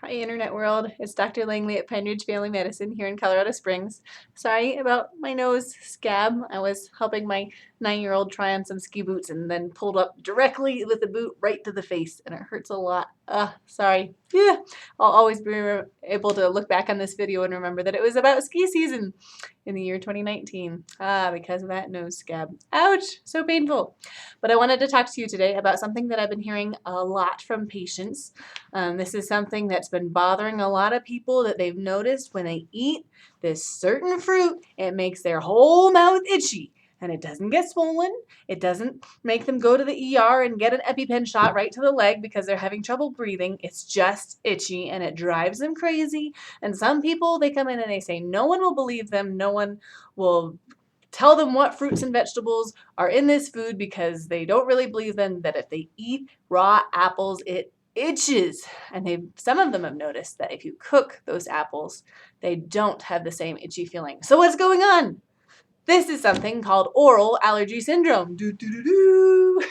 Hi, Internet world. It's Dr. Langley at Pine Ridge Family Medicine here in Colorado Springs. Sorry about my nose scab. I was helping my 9-year-old try on some ski boots and then pulled up directly with the boot right to the face, and it hurts a lot. Sorry. Yeah, I'll always be able to look back on this video and remember that it was about ski season in the year 2019. Because of that nose scab. Ouch, so painful. But I wanted to talk to you today about something that I've been hearing a lot from patients. This is something that's been bothering a lot of people, that they've noticed when they eat this certain fruit, it makes their whole mouth itchy. And it doesn't get swollen. It doesn't make them go to the ER and get an EpiPen shot right to the leg because they're having trouble breathing. It's just itchy and it drives them crazy. And some people, they come in and they say no one will believe them. No one will tell them what fruits and vegetables are in this food because they don't really believe them, that if they eat raw apples, it itches. And some of them have noticed that if you cook those apples, they don't have the same itchy feeling. So what's going on? This is something called oral allergy syndrome. Doo, doo, doo, doo.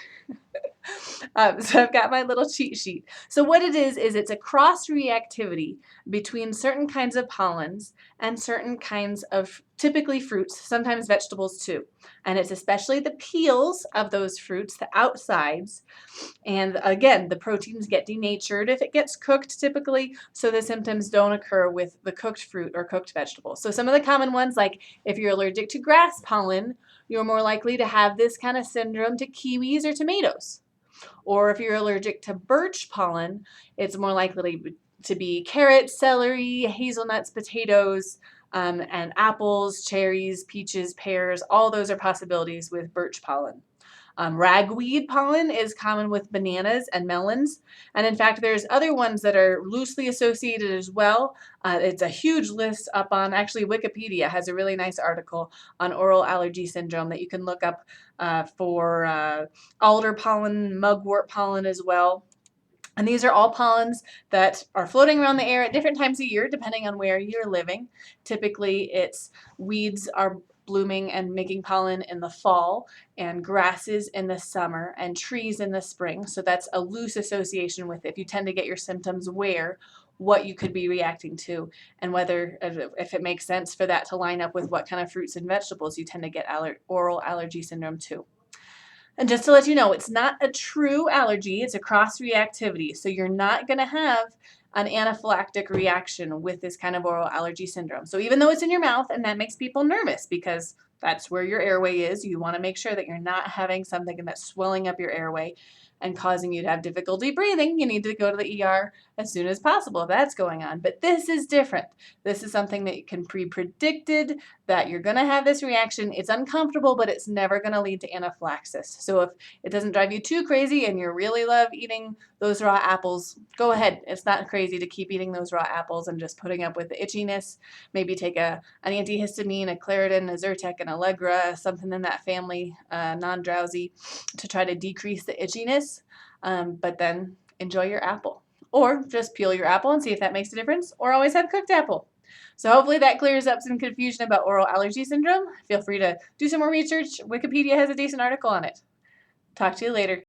So I've got my little cheat sheet. So what it is it's a cross-reactivity between certain kinds of pollens and certain kinds of typically fruits, sometimes vegetables too. And it's especially the peels of those fruits, the outsides. And again, the proteins get denatured if it gets cooked typically, so the symptoms don't occur with the cooked fruit or cooked vegetables. So some of the common ones, like if you're allergic to grass pollen, you're more likely to have this kind of syndrome to kiwis or tomatoes. Or if you're allergic to birch pollen, it's more likely to be carrots, celery, hazelnuts, potatoes, and apples, cherries, peaches, pears. All those are possibilities with birch pollen. Ragweed pollen is common with bananas and melons. And in fact, there's other ones that are loosely associated as well. It's a huge list up on, actually Wikipedia has a really nice article on oral allergy syndrome that you can look up for alder pollen, mugwort pollen as well. And these are all pollens that are floating around the air at different times of year, depending on where you're living. Typically, it's weeds are blooming and making pollen in the fall, and grasses in the summer, and trees in the spring. So that's a loose association with if you tend to get your symptoms where, what you could be reacting to, and whether, if it makes sense for that to line up with what kind of fruits and vegetables you tend to get oral allergy syndrome too. And just to let you know, it's not a true allergy, it's a cross-reactivity. So you're not going to have an anaphylactic reaction with this kind of oral allergy syndrome. So even though it's in your mouth, and that makes people nervous because that's where your airway is, you want to make sure that you're not having something that's swelling up your airway and causing you to have difficulty breathing. You need to go to the ER as soon as possible if that's going on. But this is different. This is something that can be predicted, that you're going to have this reaction. It's uncomfortable, but it's never going to lead to anaphylaxis. So if it doesn't drive you too crazy and you really love eating those raw apples, go ahead. It's not crazy to keep eating those raw apples and just putting up with the itchiness. Maybe take an antihistamine, a Claritin, a Zyrtec, an Allegra, something in that family, non-drowsy, to try to decrease the itchiness. But then enjoy your apple. Or just peel your apple and see if that makes a difference, or always have cooked apple. So hopefully that clears up some confusion about oral allergy syndrome. Feel free to do some more research. Wikipedia has a decent article on it. Talk to you later.